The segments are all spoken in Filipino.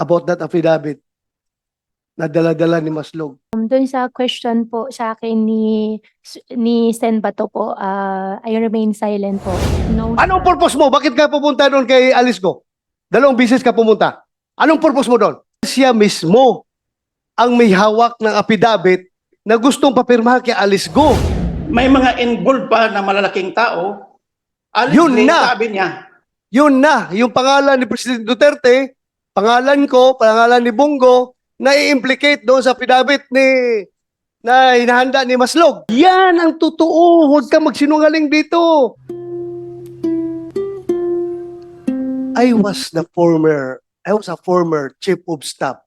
about that affidavit na dala-dala ni Maslog? Doon sa question po sa akin ni Sen Bato po, I remain silent po. No, Anong sir. purpose mo? Bakit ka pupunta doon kay Alice Go? Dalawang beses ka pumunta. Anong purpose mo doon? Siya mismo ang may hawak ng affidavit na gustong papirmahan kay Alice Go. May mga involved pa na malalaking tao. Yun Allegedly, na. sabi niya, Yun na, yung pangalan ni President Duterte, pangalan ko, pangalan ni Bongo, na i-implicate doon sa affidavit na hinahanda ni Maslog. Yan ang totoo. Huwag ka magsinungaling dito. I was a former chief of staff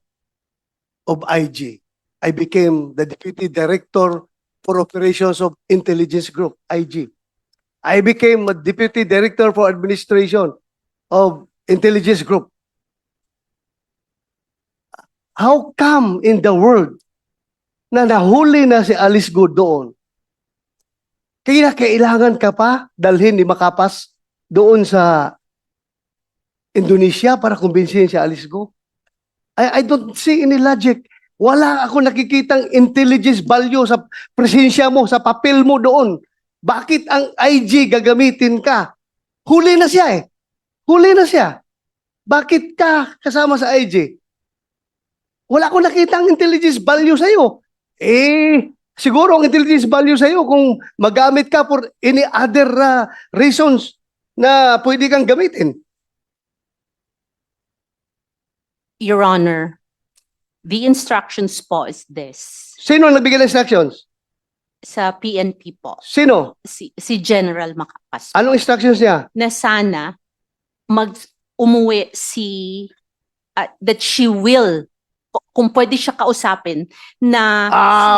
of IG. I became the deputy director for operations of intelligence group, IG. I became a deputy director for administration of intelligence group. How come in the world na nahuli na si Alice Go doon? Kaya kailangan ka pa dalhin ni Makapas doon sa Indonesia para kumbinsihin si Alice Go? I don't see any logic. Wala ako nakikitang intelligence value sa presensya mo, sa papel mo doon. Bakit ang IG gagamitin ka? Huli na siya eh. Huli na siya. Bakit ka kasama sa IG? Wala akong nakitang intelligence value sa'yo. Siguro ang intelligence value sa'yo kung magamit ka for any other reasons na pwede kang gamitin. Your Honor, the instructions po is this. Sino ang nagbigay ng instructions? Sa PNP po, Sino? si General Macapas po, Anong instructions niya? na sana umuwi that she will, kung pwede siya kausapin, na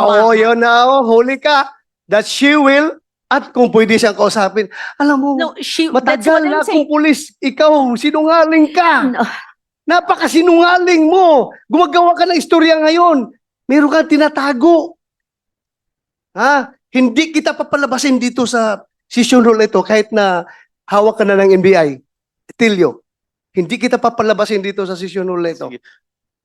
Oo, yun na. Huli ka. That she will at kung pwede siyang kausapin. Alam mo, No, that's matagal what I'm na saying. akong pulis. Ikaw, sinungaling ka. No. Napakasinungaling mo. Gumagawa ka ng istorya ngayon. Meron kang tinatago. Hindi kita papalabasin dito sa session hall ito kahit na hawak ka na ng NBI. Tilio, hindi kita papalabasin dito sa session hall ito. Sige.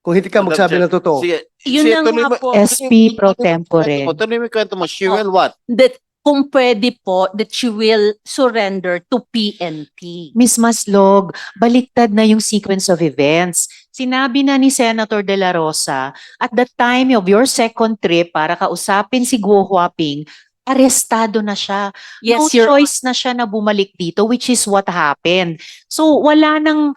Kung hindi ka Madam magsabi Chair. ng totoo. Sige. Yun Sige, na tuloy nga mo- po. SP pro tempore. Tuloy mo yung kwento mo. She will what? That kung pwede po, that she will surrender to PNP. Miss Maslog, baliktad na yung sequence of events. Sinabi na ni Senator De La Rosa, at the time of your second trip para kausapin si Guo Huaping, arestado na siya. No Yes, Your choice na siya na bumalik dito, which is what happened. So wala nang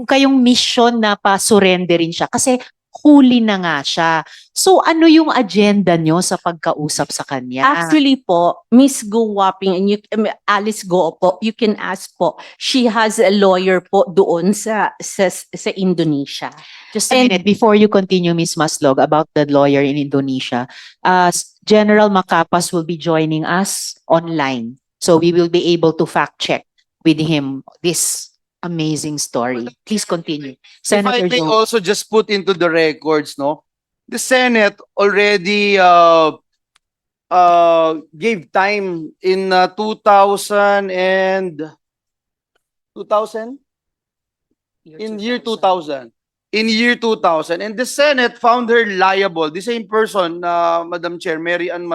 kayong mission na pa-surrenderin siya kasi huli na nga siya. So ano yung agenda nyo sa pagkausap sa kanya? Actually po, Miss Go Wapping and Alice Go po, you can ask po. She has a lawyer po doon sa Indonesia. Just a minute, before you continue, Ms. Maslog, about the lawyer in Indonesia, General Macapas will be joining us online. So we will be able to fact check with him this amazing story. Please continue. If I Senator may Joe. also just put into the records, no? The Senate already gave time in 2000 and 2000? In year 2000. In year 2000. And the Senate found her liable. The same person, Madam Chair, Mary Ann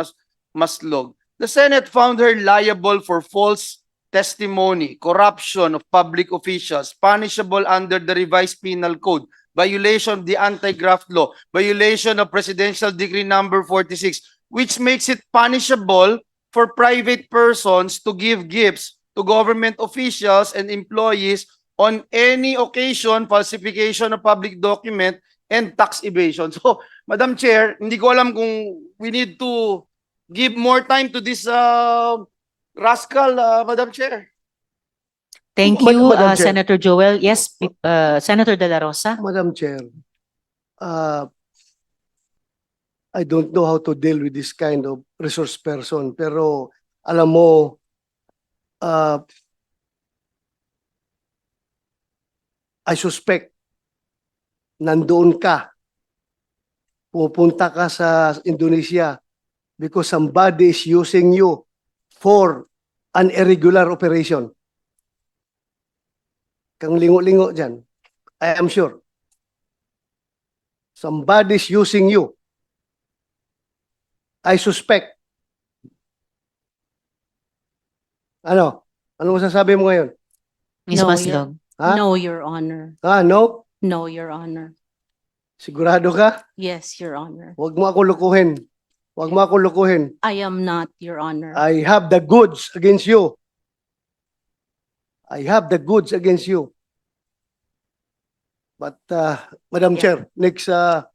Maslog. The Senate found her liable for false testimony, corruption of public officials, punishable under the revised penal code, violation of the anti-graft law, violation of Presidential Decree number 46, which makes it punishable for private persons to give gifts to government officials and employees on any occasion, falsification of public document, and tax evasion. So, Madam Chair, hindi ko alam kung we need to give more time to this rascal, Madam Chair. Thank you, Madam Chair. Senator Joel. Yes, Senator De La Rosa. Madam Chair, I don't know how to deal with this kind of resource person, pero alam mo, I suspect nandoon ka, pupunta ka sa Indonesia because somebody is using you for an irregular operation. Kang lingo-lingo dyan. I am sure. Somebody's using you. I suspect. Ano? Ano masasabi mo ngayon? Miss No, Maslog. Ha? No, Your Honor. No? No, Your Honor. Sigurado ka? Yes, Your Honor. Huwag mo ako lukuhin. Huwag mo ako lukuhin. I am not, Your Honor. I have the goods against you. I have the goods against you. But, Madam Yeah. Chair, next, I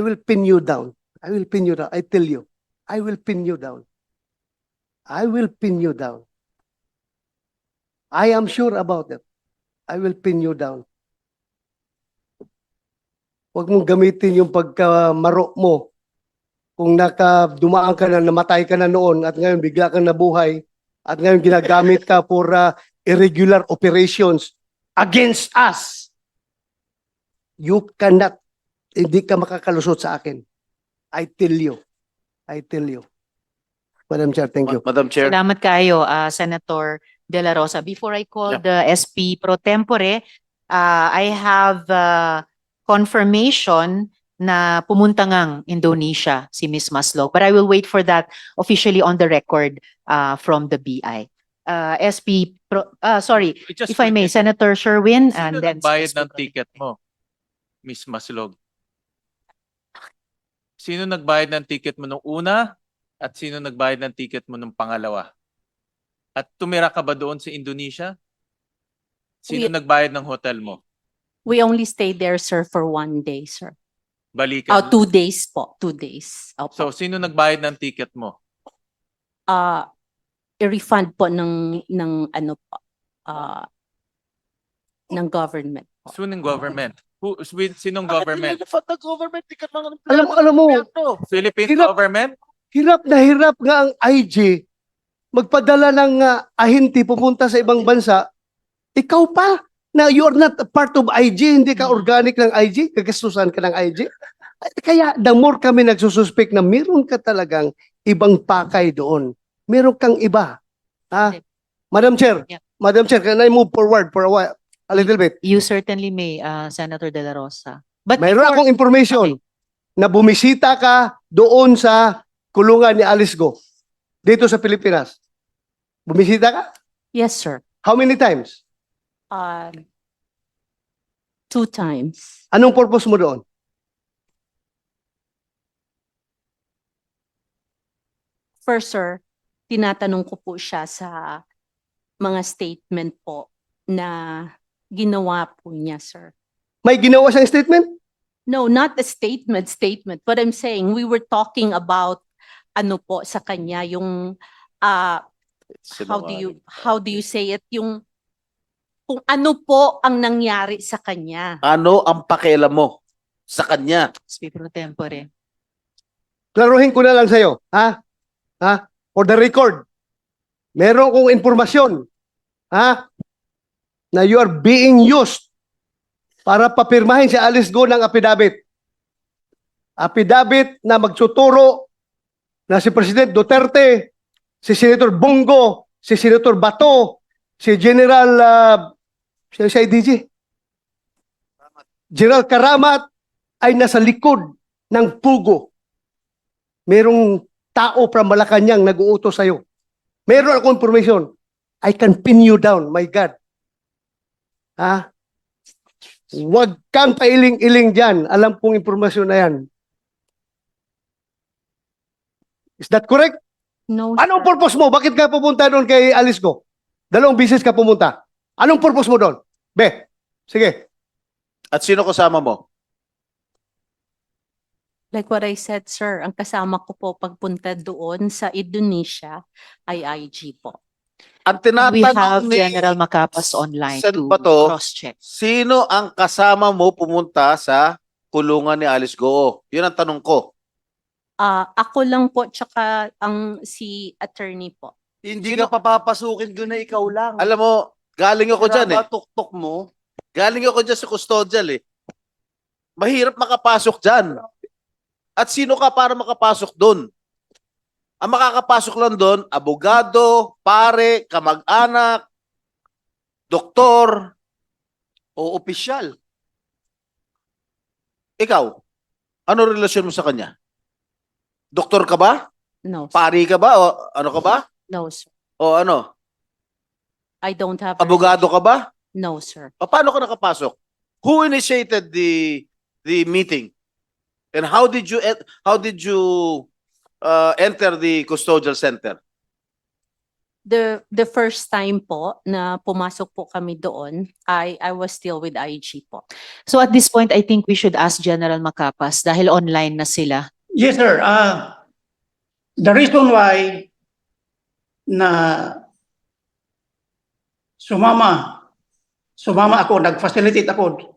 will pin you down. I will pin you down. I tell you. I will pin you down. I will pin you down. I am sure about it. I will pin you down. Huwag mong gamitin yung pagkamaro mo. Kung dumaan ka na, namatay ka na noon at ngayon bigla kang nabuhay at ngayon ginagamit ka for irregular operations against us. You cannot, hindi ka makakalusot sa akin. I tell you. I tell you. Madam Chair, thank you. Madam Chair. Salamat kayo, Senator De La Rosa. Before I call the SP pro tempore, I have confirmation na pumunta ngang Indonesia si Miss Maslog. But I will wait for that officially on the record from the BI. SP pro, sorry, if I may, Senator Sherwin, and Sino then nagbayad SP ng pro ticket mo, Miss Maslog? Sino nagbayad ng ticket mo nung una at sino nagbayad ng ticket mo nung pangalawa? At tumira ka ba doon sa Indonesia? Sino nagbayad ng hotel mo? We only stayed there, sir, for 1 day, sir. Balikan. 2 days po. 2 days. Opo. So, sino nagbayad ng ticket mo? I-refund po ng ano po, ng government po. Sinong government? Sinong government? Alam mo, Philippine Hirap. government? hirap na hirap nga ang IG magpadala ng ahinti pupunta sa ibang bansa. Ikaw pa na you are not a part of IG, hindi ka organic ng IG, gagastusan ka ng IG. Kaya the more kami nagsususpek na meron ka talagang ibang pakay doon. Meron kang iba. Ha? Madam Chair, Yeah. Madam Chair, can I move forward for a while? A little bit. You certainly may, Senator De La Rosa. But Mayroon before- akong information na bumisita ka doon sa kulungan ni Alice Go dito sa Pilipinas. Bumisita ka? Yes, sir. How many times? 2 times. Anong purpose mo doon? First, sir, tinatanong ko po siya sa mga statement po na ginawa po niya, sir. May ginawa siyang statement? No, not the statement, but I'm saying we were talking about ano po sa kanya yung how do you say it, yung kung ano po ang nangyari sa kanya. Ano ang pakialam mo sa kanya? SP pro tempore. Klaruhin ko na lang sa'yo. Ha? Ha? For the record, meron kong informasyon. Ha? Na you are being used para papirmahin si Alice Go ng affidavit. Affidavit na magtuturo na si President Duterte, si Senator Bongo, si Senator Bato, si General si IDG, General Karamat ay nasa likod ng pugo. Merong tao from Malacanang nag-uutos sa'yo. Meron akong information. I can pin you down, my God. Ha? Huwag kang pailing-iling dyan. Alam kong informasyon na yan. Is that correct? No, Anong sir. purpose mo? Bakit ka pupunta doon kay Alice Go? 2 beses ka pumunta. Anong purpose mo doon? Be, sige. At sino kasama mo? Like what I said, sir, ang kasama ko po pagpunta doon sa Indonesia ay IG po. Ang We have tinatanong ni General Macapas online Sen. to Bato, cross-check. sino ang kasama mo pumunta sa kulungan ni Alice Go? Yun ang tanong ko. Ako lang po tsaka ang si attorney po. Hindi ka papapasukin doon na ikaw lang. Alam mo, galing ako dyan eh. Tuktok mo. Galing ako dyan sa custodial eh. Mahirap makapasok dyan. At sino ka para makapasok doon? Ang makakapasok lang doon, abogado, pare, kamag-anak, doktor, O opisyal. Ikaw, ano relasyon mo sa kanya? Doktor ka ba? No, sir. Pari ka ba? O ano ka ba? No, sir. O ano? I don't have a Abogado ka ba? No, sir. Paano ka nakapasok? Who initiated the meeting? And how did you enter the custodial center? The first time po na pumasok po kami doon, I was still with IG po. So at this point, I think we should ask General Macapas dahil online na sila. Yes, sir. The reason why na sumama ako, nag-facilitate ako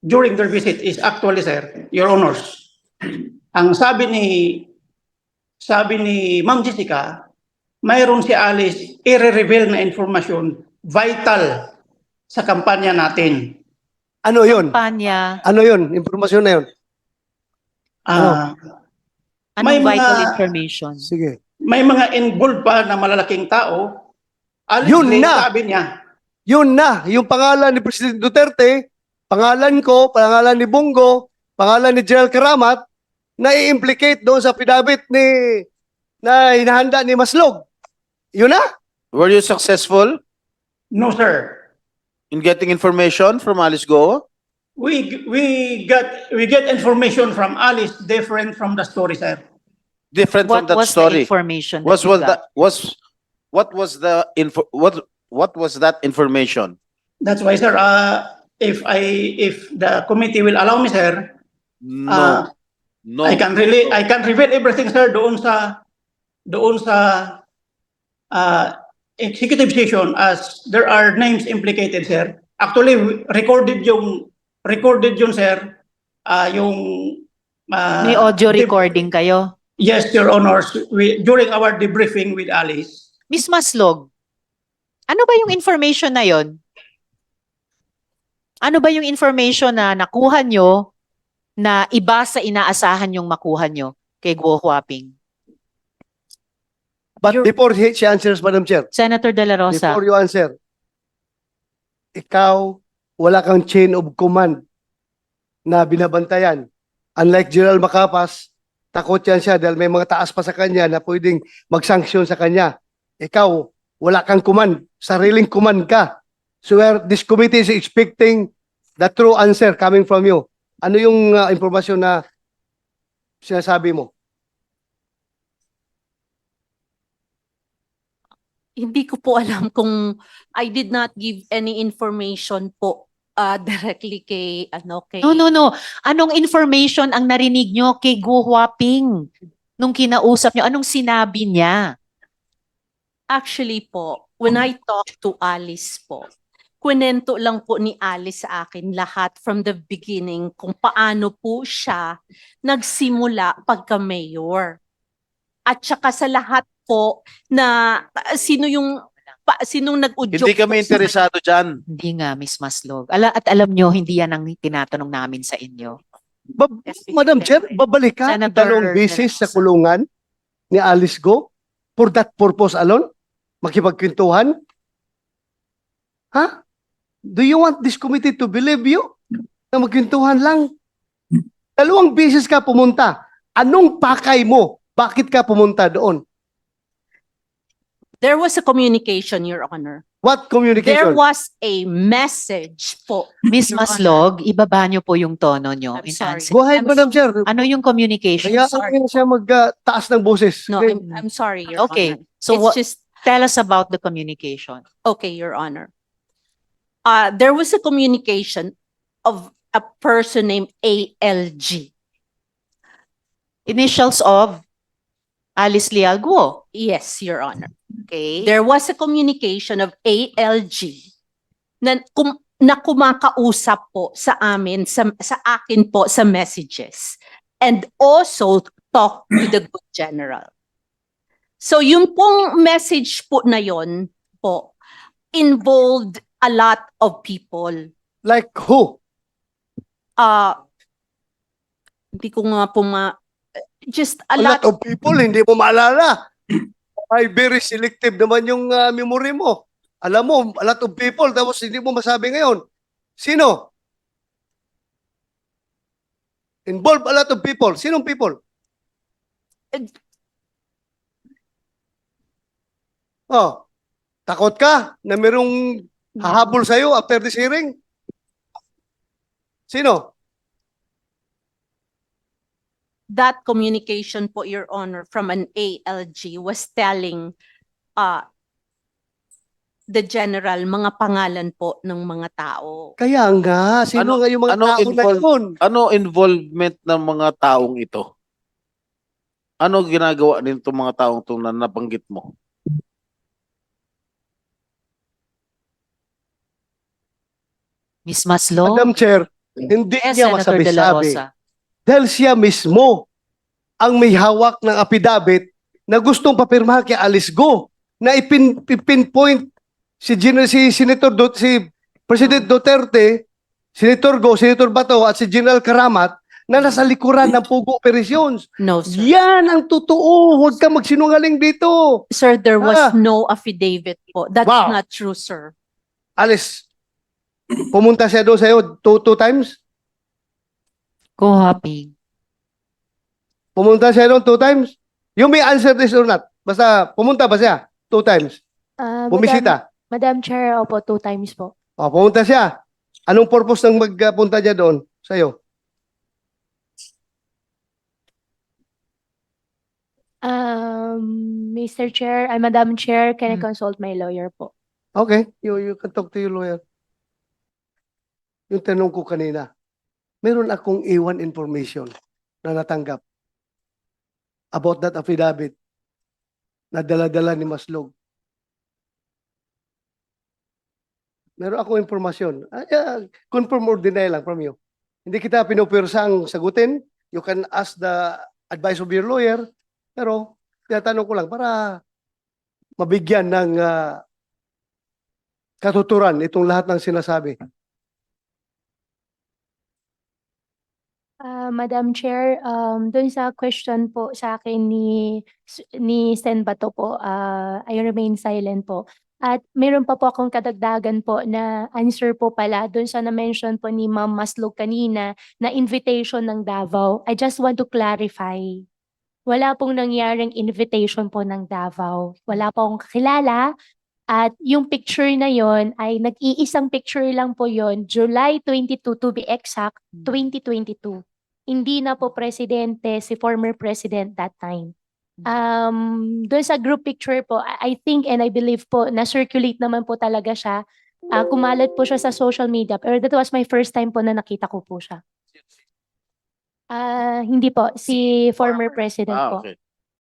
during their visit is actually, sir, Your Honors, ang sabi ni Ma'am Jessica, mayroon si Alice i-reveal na informasyon vital sa kampanya natin. Ano yun? Panya, Ano yun? Impormasyon na yun? anong May vital mga- information? Sige. May mga involved pa na malalaking tao. Yun Allegedly, na! sabi niya, Yun na, yung pangalan ni President Duterte, pangalan ko, pangalan ni Bongo, pangalan ni General Karamat, na i-implicate doon sa pinabit na hinahanda ni Maslog. Yun na? Were you successful no, sir. in getting information from Alice Go? We get information from Alice different from the story, sir. Different from What that was the story. information Was that you got? that what was the info what was that information? That's why, sir, if the committee will allow me, sir, No. No. I can reveal everything, sir, doon sa executive session as there are names implicated, sir. Actually, recorded yun, sir. Yung May audio recording kayo. Yes, Your Honors, during our debriefing with Alice. Miss Maslog, ano ba yung information na yon? Ano ba yung information na nakuha nyo na iba sa inaasahan yung makuha nyo kay Guo Huaping? But before she answers, Madam Chair, Senator De La Rosa, before you answer, ikaw, wala kang chain of command na binabantayan. Unlike General Macapas, takot yan siya dahil may mga taas pa sa kanya na pwedeng mag-sanction sa kanya. Ikaw, wala kang command. Sariling command ka. So this committee is expecting the true answer coming from you. Ano yung impormasyon na sinasabi mo? Hindi ko po alam kung I did not give any information po directly kay no. Anong information ang narinig nyo kay Guo Huaping nung kinausap nyo? Anong sinabi niya? Actually po, when I talked to Alice po, kwento lang po ni Alice sa akin lahat from the beginning kung paano po siya nagsimula pagka-mayor. At saka sa lahat po na sinong nag-udyok Hindi kami po sa interesado dyan. Hindi nga, Miss Maslog. At alam nyo, hindi yan ang tinatanong namin sa inyo. Madam Chair, babalik ka Senator dalawang beses De La sa kulungan ni Alice Go for that purpose alone? Makipagkwentuhan? Ha? Do you want this committee to believe you? Na magkwentuhan lang? Dalawang beses ka pumunta. Anong pakay mo? Bakit ka pumunta doon? There was a communication, Your Honor. What There communication? was a message po. Miss Your Maslog, ibaba nyo po yung tono nyo I'm in sorry. answer. Go ahead, I'm Madam Chair. Ano yung communication? Kaya siya magtaas ng boses. No, I'm sorry, Your Okay, Honor. so It's what, just tell us about the communication. okay, Your Honor. There was a communication of a person named ALG. Initials of Alice Leal Guo. Yes, Your Honor. Okay. There was a communication of ALG na kumakausap po sa amin, sa akin po sa messages. And also talk to the good general. So yung pong message po na yon po involved a lot of people. Like who? Hindi ko nga po just a A lot. lot of people, hindi mo maalala. Ay, very selective naman yung memory mo. Alam mo, a lot of people, tapos hindi mo masabi ngayon. Sino? Involve a lot of people. Sinong people? Oh, takot ka na merong hahabol sa'yo after this hearing? Sino? That communication po, Your Honor, from an ALG was telling the general mga pangalan po ng mga tao. Kaya nga, sino Ano- nga yung mga ano tao na involved? yun? Ano involvement ng mga taong ito? Ano ginagawa nito mga taong ito na nabanggit mo? Miss Maslog? Madam Chair, hindi Yes, niya Senator De La masabi-sabi. Rosa. Dahil siya mismo ang may hawak ng affidavit na gustong papirmahan kay Alice Go na ipinpoint si Senator si President Duterte, Senator Go, Senator Bato at si General Karamat na nasa likuran ng Pugo Operations. No, sir. Yan ang totoo. Huwag ka magsinungaling dito. Sir, there was Ah. no affidavit po. That's Wow. not true, sir. Alice, pumunta siya doon sa'yo two times? Kuhaping. Pumunta siya doon 2 times? You may answer this or not. Basta pumunta ba siya 2 times? Bumisita. Madam Chair, opo, 2 times po. O, pumunta siya. Anong purpose ng magpunta niya doon sa'yo? Mr. Chair, Madam Chair, can I consult my lawyer po? Okay, you can talk to your lawyer. Yung tanong ko kanina, meron akong iwan information na natanggap about that affidavit na dala-dala ni Maslog. Meron akong informasyon. Confirm or deny lang from you. Hindi kita pinupirsang sagutin. You can ask the advice of your lawyer. Pero, tinatanong ko lang para mabigyan ng katuturan itong lahat ng sinasabi. Madam Chair, dun sa question po sa akin ni Sen Bato po, I remain silent po. At meron pa po akong kadagdagan po na answer po pala dun sa na-mention po ni Ma'am Maslog kanina na invitation ng Davao. I just want to clarify. Wala pong nangyaring invitation po ng Davao. Wala pong kakilala. At yung picture na yon ay nag-iisang picture lang po yon, July 22 to be exact, 2022. Hindi na po presidente si former president that time. Doon sa group picture po, I think and I believe po na-circulate naman po talaga siya. Kumalat po siya sa social media, pero that was my first time po na nakita ko po siya. Hindi po, si former president po. Okay.